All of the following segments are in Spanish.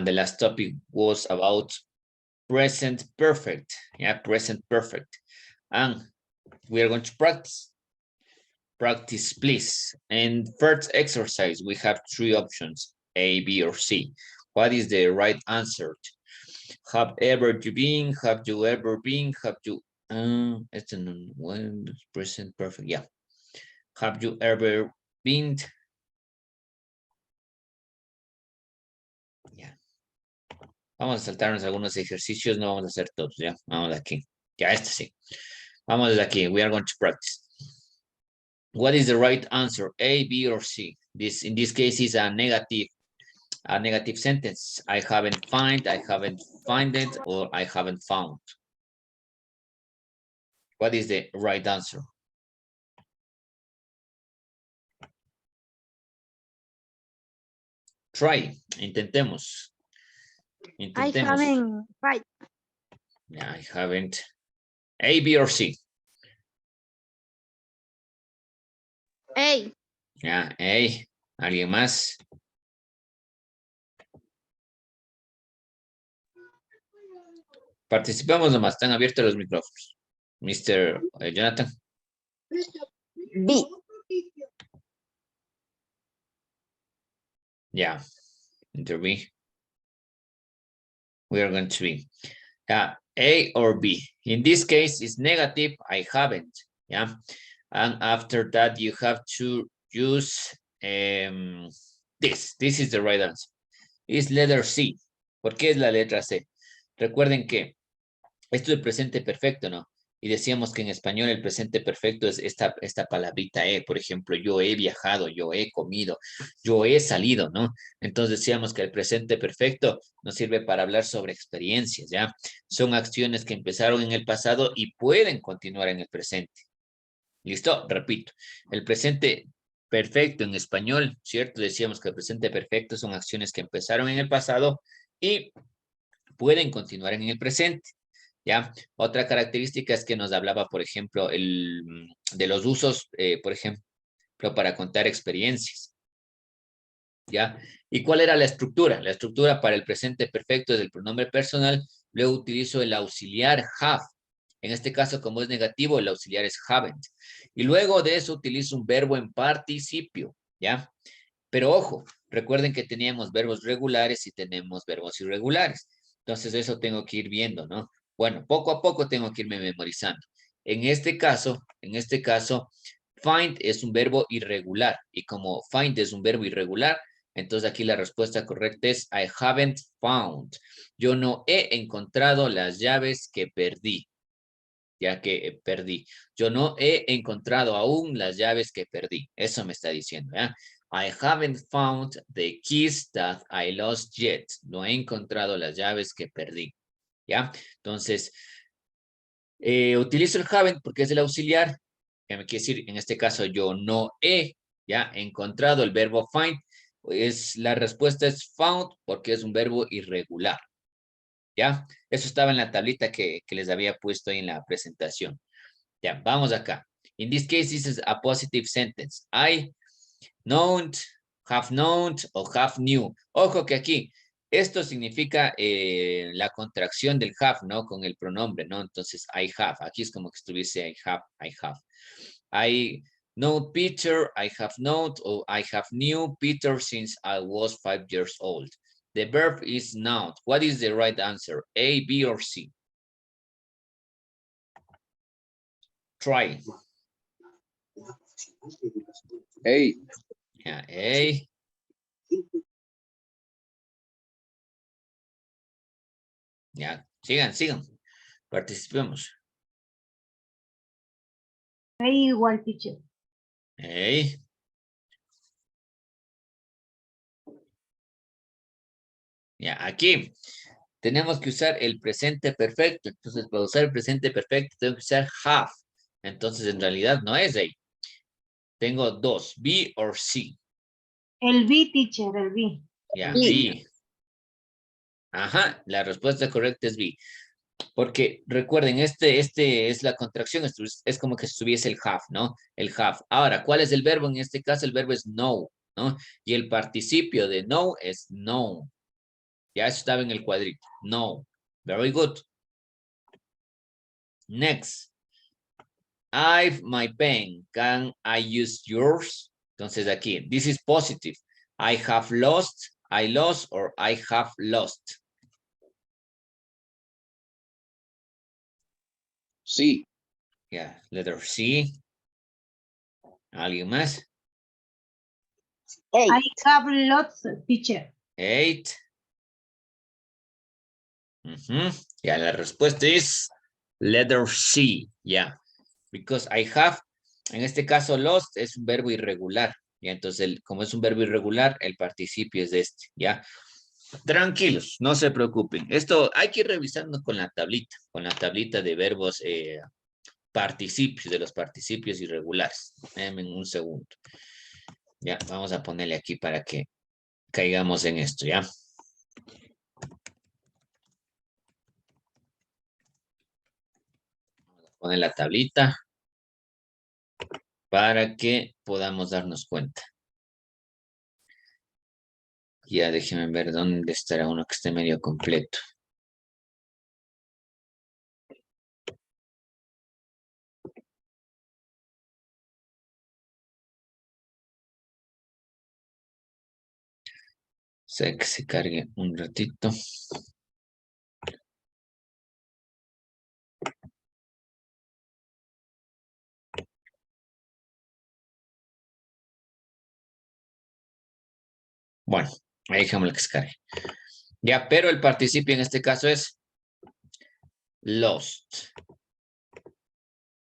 the last topic was about present perfect. Yeah, present perfect. And we are going to practice. Practice, please. And first exercise, we have three options, A, B, or C. What is the right answer? Have ever you been? Have you ever been? Have you? It's an present perfect. Yeah. Have you ever been? Yeah. Vamos a saltarnos algunos ejercicios, no vamos a hacer todos, ya. Vamos aquí. Ya, este sí. Vamos desde aquí. We are going to practice. What is the right answer? A, B, or C? This, in this case, is a negative sentence. I haven't find, I haven't find it, or I haven't found. What is the right answer? Try. Intentemos. I haven't right. Yeah, I haven't. A, B, or C? A. Yeah, A. ¿Alguien más? Participamos nomás, están abiertos los micrófonos. Mr. Jonathan. B. Yeah, enter B. We are going to be. A or B. In this case, it's negative. I haven't. Yeah. And after that, you have to use this. This is the right answer. It's letter C. ¿Por qué es la letra C? Recuerden que esto es el presente perfecto, ¿no? Y decíamos que en español el presente perfecto es esta palabrita por ejemplo, yo he viajado, yo he comido, yo he salido, ¿no? Entonces decíamos que el presente perfecto nos sirve para hablar sobre experiencias, ¿ya? Son acciones que empezaron en el pasado y pueden continuar en el presente. ¿Listo? Repito, el presente perfecto en español, ¿cierto? Decíamos que el presente perfecto son acciones que empezaron en el pasado y pueden continuar en el presente. ¿Ya? Otra característica es que nos hablaba, por ejemplo, de los usos, por ejemplo, para contar experiencias. ¿Ya? ¿Y cuál era la estructura? La estructura para el presente perfecto es el pronombre personal, luego utilizo el auxiliar have. En este caso, como es negativo, el auxiliar es haven't. Y luego de eso utilizo un verbo en participio, ¿ya? Pero ojo, recuerden que teníamos verbos regulares y tenemos verbos irregulares. Entonces eso tengo que ir viendo, ¿no? Bueno, poco a poco tengo que irme memorizando. En este caso, find es un verbo irregular. Y como find es un verbo irregular, entonces aquí la respuesta correcta es I haven't found. Yo no he encontrado las llaves que perdí. Ya que perdí. Yo no he encontrado aún las llaves que perdí. Eso me está diciendo, ¿ya? I haven't found the keys that I lost yet. No he encontrado las llaves que perdí. ¿Ya? Entonces, utilizo el haven't porque es el auxiliar. Que me quiere decir, en este caso, yo no he, ¿ya? Encontrado el verbo find. Pues la respuesta es found porque es un verbo irregular. ¿Ya? Eso estaba en la tablita que les había puesto ahí en la presentación. Ya, vamos acá. In this case, this is a positive sentence. I known, have known o have knew. Ojo que aquí, esto significa la contracción del have, ¿no? Con el pronombre, ¿no? Entonces, I have. Aquí es como que estuviese I have, I have. I know Peter, I have known, or I have knew Peter since I was 5 years old. The verb is noun. What is the right answer? A, B, or C? Try. A. Yeah, A. Ya, sigan. Participemos. A igual, teacher. A. Ya, aquí tenemos que usar el presente perfecto. Entonces, para usar el presente perfecto, tengo que usar have. Entonces, en realidad no es A. Tengo dos, B o C. El B, teacher, el B. Ya, B. B. Ajá, la respuesta correcta es B. Porque recuerden, este es la contracción, esto es como que estuviese el have, ¿no? El have. Ahora, ¿cuál es el verbo? En este caso, el verbo es know, ¿no? Y el participio de know es known. Ya eso estaba en el cuadrito. No. Very good. Next. I've my pen. Can I use yours? Entonces aquí, this is positive. I have lost, I lost, or I have lost. Sí. Yeah, letter C. ¿Alguien más? I have lots, teacher. 8. Ya la respuesta es letter C. Yeah. Because I have, en este caso lost es un verbo irregular. Ya, entonces, como es un verbo irregular, el participio es de este. Ya. Tranquilos, no se preocupen. Esto hay que ir revisando con la tablita de verbos participios, de los participios irregulares. Déjenme un segundo. Ya, vamos a ponerle aquí para que caigamos en esto, ¿ya? Vamos a poner la tablita para que podamos darnos cuenta. Ya, déjenme ver dónde estará uno que esté medio completo. Sé que se cargue un ratito. Bueno, ahí dejamos que se cargue. Ya, pero el participio en este caso es lost.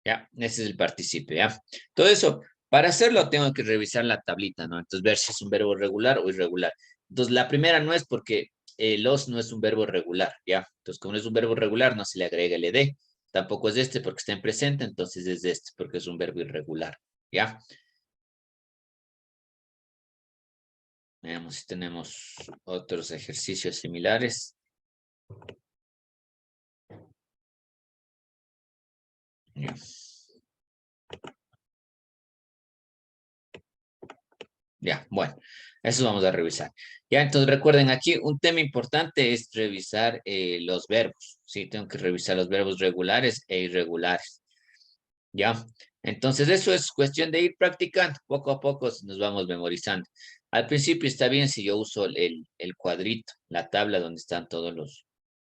Ya, ese es el participio, ¿ya? Todo eso, para hacerlo tengo que revisar la tablita, ¿no? Entonces, ver si es un verbo regular o irregular. Entonces, la primera no es porque lost no es un verbo regular, ¿ya? Entonces, como no es un verbo regular, no se le agrega el ed. Tampoco es de este porque está en presente, entonces es de este porque es un verbo irregular, ¿ya? Veamos si tenemos otros ejercicios similares. Ya. Ya, bueno, eso vamos a revisar. Ya, entonces recuerden aquí, un tema importante es revisar los verbos. Sí, tengo que revisar los verbos regulares e irregulares. Ya, entonces eso es cuestión de ir practicando. Poco a poco nos vamos memorizando. Al principio está bien si yo uso el cuadrito, la tabla donde están todos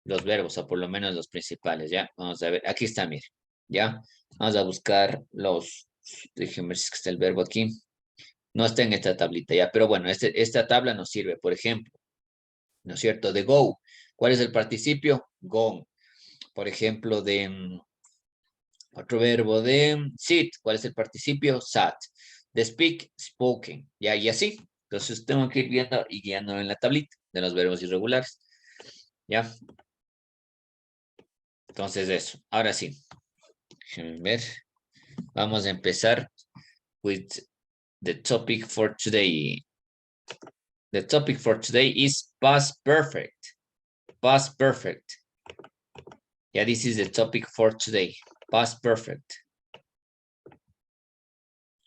los verbos, o por lo menos los principales, ¿ya? Vamos a ver, aquí está, mire, ¿ya? Vamos a buscar déjenme ver si es que está el verbo aquí. No está en esta tablita ya, pero bueno, esta tabla nos sirve, por ejemplo, ¿no es cierto? De go. ¿Cuál es el participio? Gone. Por ejemplo, otro verbo de sit. ¿Cuál es el participio? Sat. De speak, spoken. Ya, y así. Entonces tengo que ir viendo y guiando en la tablita de los verbos irregulares. ¿Ya? Entonces eso. Ahora sí. Déjenme ver. Vamos a empezar with the topic for today. The topic for today is past perfect. Past perfect. Yeah, this is the topic for today. Past perfect.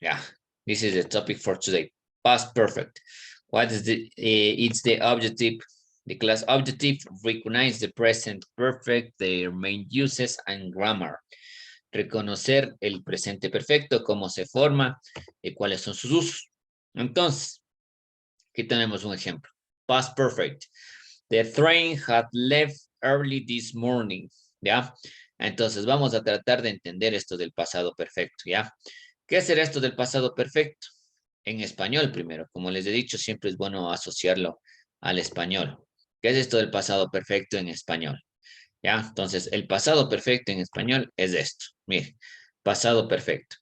Yeah, this is the topic for today. Past perfect. What is it's the objective. The class objective recognize the present perfect, their main uses and grammar. Reconocer el presente perfecto, cómo se forma y cuáles son sus usos. Entonces, aquí tenemos un ejemplo. Past perfect. The train had left early this morning. ¿Ya? Entonces, vamos a tratar de entender esto del pasado perfecto, ¿ya? ¿Qué será esto del pasado perfecto? En español primero. Como les he dicho, siempre es bueno asociarlo al español. ¿Qué es esto del pasado perfecto en español? ¿Ya? Entonces, el pasado perfecto en español es esto. Mire, pasado perfecto.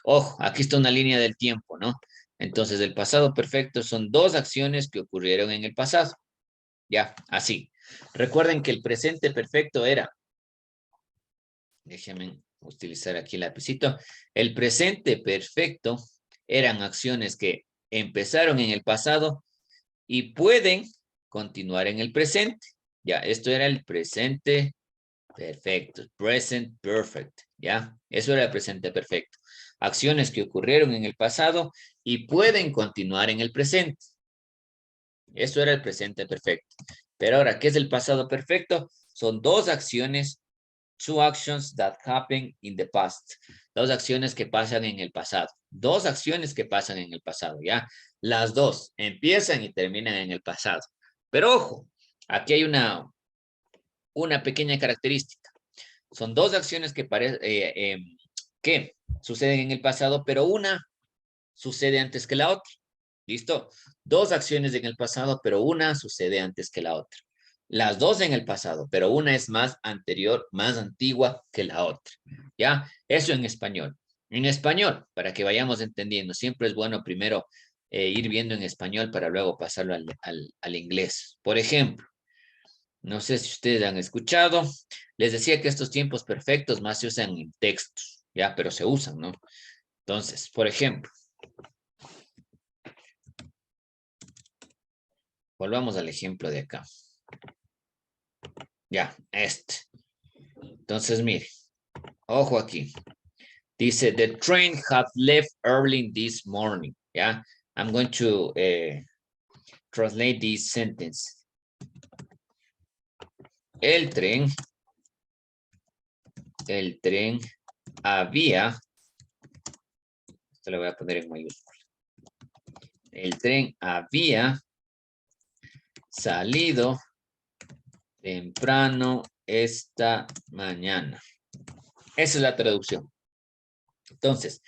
Ojo, aquí está una línea del tiempo, ¿no? Entonces, el pasado perfecto son dos acciones que ocurrieron en el pasado. Ya, así. Recuerden que el presente perfecto era, déjenme utilizar aquí el lapicito, el presente perfecto eran acciones que empezaron en el pasado y pueden continuar en el presente. Ya, esto era el presente perfecto, present perfect, ¿ya? Eso era el presente perfecto. Acciones que ocurrieron en el pasado y pueden continuar en el presente. Eso era el presente perfecto. Pero ahora, ¿qué es el pasado perfecto? Son dos acciones, two actions that happen in the past. Dos acciones que pasan en el pasado. Dos acciones que pasan en el pasado, ¿ya? Las dos empiezan y terminan en el pasado. Pero ojo, aquí hay una pequeña característica. Son dos acciones que suceden en el pasado, pero una sucede antes que la otra. ¿Listo? Dos acciones en el pasado, pero una sucede antes que la otra. Las dos en el pasado, pero una es más anterior, más antigua que la otra. ¿Ya? Eso en español. En español, para que vayamos entendiendo, siempre es bueno primero ir viendo en español para luego pasarlo al inglés. Por ejemplo, no sé si ustedes han escuchado, les decía que estos tiempos perfectos más se usan en textos, ¿ya? Pero se usan, ¿no? Entonces, por ejemplo, volvamos al ejemplo de acá. Ya, este. Entonces, mire, ojo aquí. Dice, the train had left early this morning. Ya, I'm going to translate this sentence. El tren había, esto lo voy a poner en mayúscula. El tren había salido temprano esta mañana. Esa es la traducción. Entonces,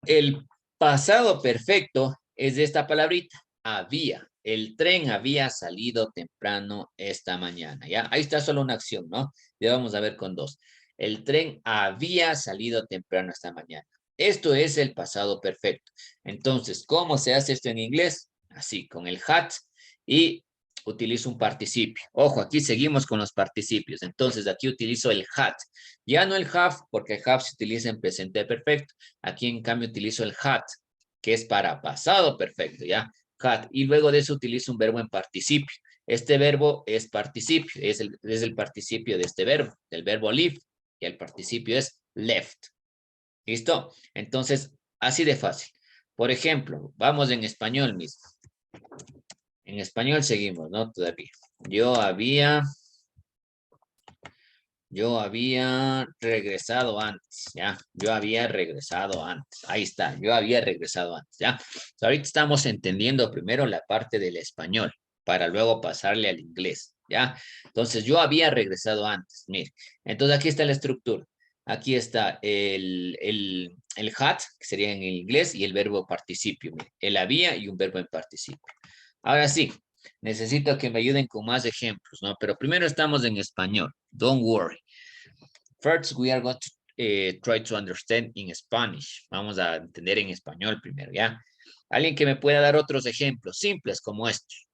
el pasado perfecto es de esta palabrita, había. El tren había salido temprano esta mañana, ¿ya? Ahí está solo una acción, ¿no? Ya vamos a ver con dos. El tren había salido temprano esta mañana. Esto es el pasado perfecto. Entonces, ¿cómo se hace esto en inglés? Así, con el had y utilizo un participio. Ojo, aquí seguimos con los participios. Entonces, aquí utilizo el had. Ya no el have, porque el have se utiliza en presente perfecto. Aquí, en cambio, utilizo el had, que es para pasado perfecto, ¿ya? Had. Y luego de eso utilizo un verbo en participio. Este verbo es participio, es el participio de este verbo, del verbo live, y el participio es left. ¿Listo? Entonces, así de fácil. Por ejemplo, vamos en español mismo. En español seguimos, ¿no? Todavía. Yo había regresado antes, ¿ya? Yo había regresado antes. Ahí está, yo había regresado antes, ¿ya? Ahorita estamos entendiendo primero la parte del español para luego pasarle al inglés, ¿ya? Entonces, yo había regresado antes, mire. Entonces, aquí está la estructura. Aquí está el had, que sería en el inglés, y el verbo participio, mire. El había y un verbo en participio. Ahora sí, necesito que me ayuden con más ejemplos, ¿no? Pero primero estamos en español. Don't worry. First, we are going to try to understand in Spanish. Vamos a entender en español primero, ¿ya? Alguien que me pueda dar otros ejemplos simples como estos.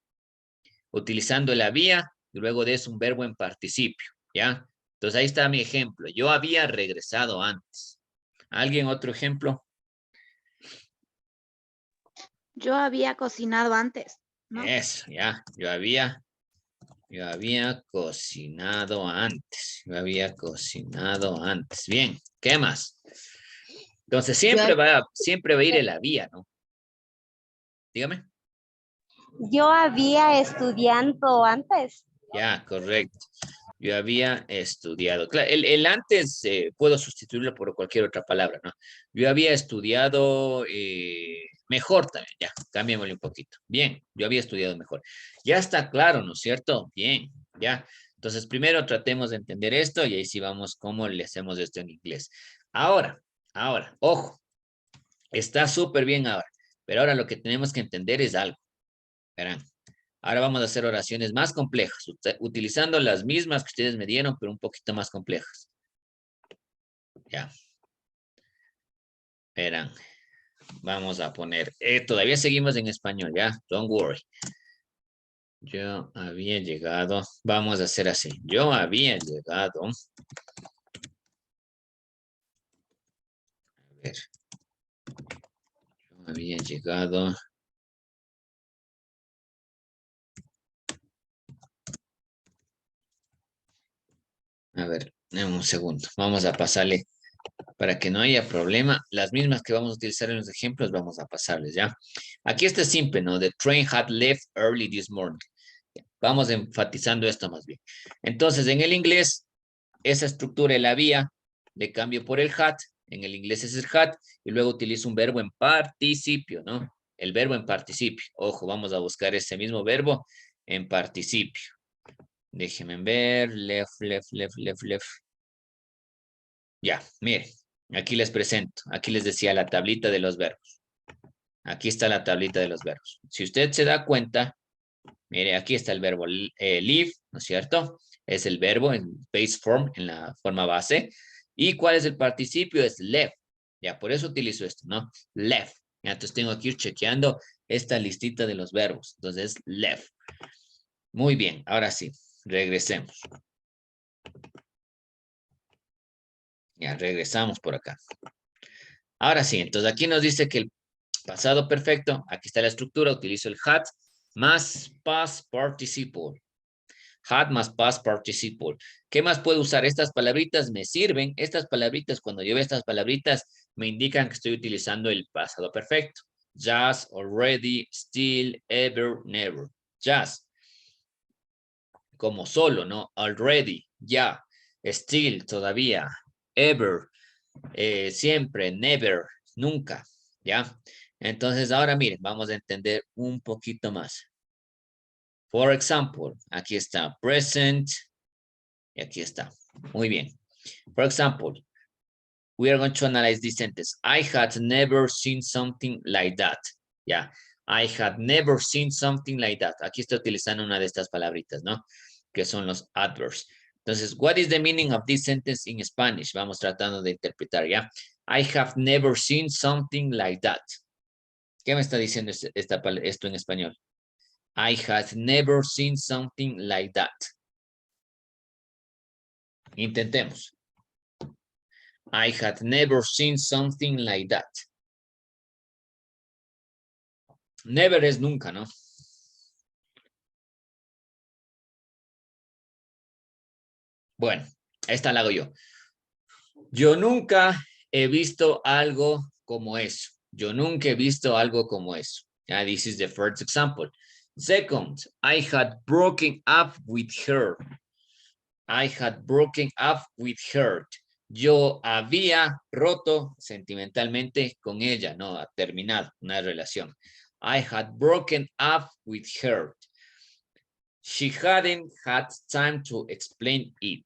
Utilizando el había y luego de eso un verbo en participio, ¿ya? Entonces ahí está mi ejemplo. Yo había regresado antes. ¿Alguien otro ejemplo? Yo había cocinado antes, ¿no? Eso, ya. Yo había cocinado antes. Yo había cocinado antes. Bien, ¿qué más? Entonces siempre va a ir el había, ¿no? Dígame. Yo había estudiado antes. Ya, correcto. Yo había estudiado. Claro, el antes puedo sustituirlo por cualquier otra palabra, ¿no? Yo había estudiado mejor también, ya, cambiémosle un poquito. Bien, yo había estudiado mejor. Ya está claro, ¿no es cierto? Bien, ya. Entonces, primero tratemos de entender esto y ahí sí vamos cómo le hacemos esto en inglés. Ahora, ojo, está súper bien ahora, pero ahora lo que tenemos que entender es algo. Verán. Ahora vamos a hacer oraciones más complejas, utilizando las mismas que ustedes me dieron, pero un poquito más complejas. Ya. Verán. Vamos a poner, todavía seguimos en español, ya. Don't worry. Yo había llegado, vamos a hacer así. Yo había llegado. A ver. Yo había llegado. A ver, un segundo. Vamos a pasarle, para que no haya problema, las mismas que vamos a utilizar en los ejemplos, vamos a pasarles, ¿ya? Aquí está simple, ¿no? The train had left early this morning. Vamos enfatizando esto más bien. Entonces, en el inglés, esa estructura la había, le cambio por el had. En el inglés es el had. Y luego utilizo un verbo en participio, ¿no? El verbo en participio. Ojo, vamos a buscar ese mismo verbo en participio. Déjenme ver. Left. Ya, miren. Aquí les presento. Aquí les decía la tablita de los verbos. Aquí está la tablita de los verbos. Si usted se da cuenta, mire, aquí está el verbo live, ¿no es cierto? Es el verbo en base form, en la forma base. ¿Y cuál es el participio? Es left. Ya, por eso utilizo esto, ¿no? Left. Ya, entonces tengo que ir chequeando esta listita de los verbos. Entonces, left. Muy bien, ahora sí, regresemos. Ya, regresamos por acá. Ahora sí, entonces aquí nos dice que el pasado perfecto, aquí está la estructura, utilizo el had más past participle. Had más past participle. ¿Qué más puedo usar? Estas palabritas me sirven. Estas palabritas, cuando yo veo estas palabritas, me indican que estoy utilizando el pasado perfecto. Just, already, still, ever, never. Just. Como solo, ¿no? Already, ya. Still, todavía. Ever, siempre. Never, nunca. ¿Ya? Entonces, ahora miren, vamos a entender un poquito más. For example, aquí está present. Y aquí está. Muy bien. For example, we are going to analyze this sentence. I had never seen something like that. Yeah. I had never seen something like that. Aquí estoy utilizando una de estas palabritas, ¿no? Que son los adverbs. Entonces, what is the meaning of this sentence in Spanish? Vamos tratando de interpretar, ¿ya? I have never seen something like that. ¿Qué me está diciendo esto en español? I had never seen something like that. Intentemos. I had never seen something like that. Never es nunca, ¿no? Bueno, esta la hago yo. Yo nunca he visto algo como eso. Yo nunca he visto algo como eso. This is the first example. Second, I had broken up with her. I had broken up with her. Yo había roto sentimentalmente con ella, no, ha terminado una relación. I had broken up with her. She hadn't had time to explain it.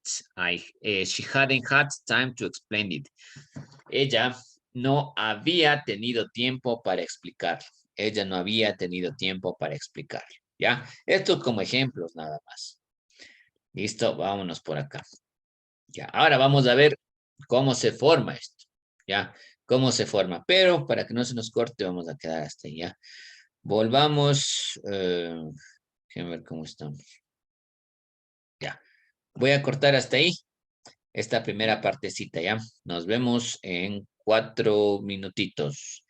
She hadn't had time to explain it. Ella no había tenido tiempo para explicarlo. Ella no había tenido tiempo para explicarlo. ¿Ya? Esto como ejemplos nada más. Listo, vámonos por acá. Ya, ahora vamos a ver cómo se forma esto. ¿Ya? Cómo se forma. Pero para que no se nos corte, vamos a quedar hasta ahí, ¿ya? Volvamos. Déjenme ver cómo estamos. Ya. Voy a cortar hasta ahí esta primera partecita, ¿ya? Nos vemos en 4 minutitos.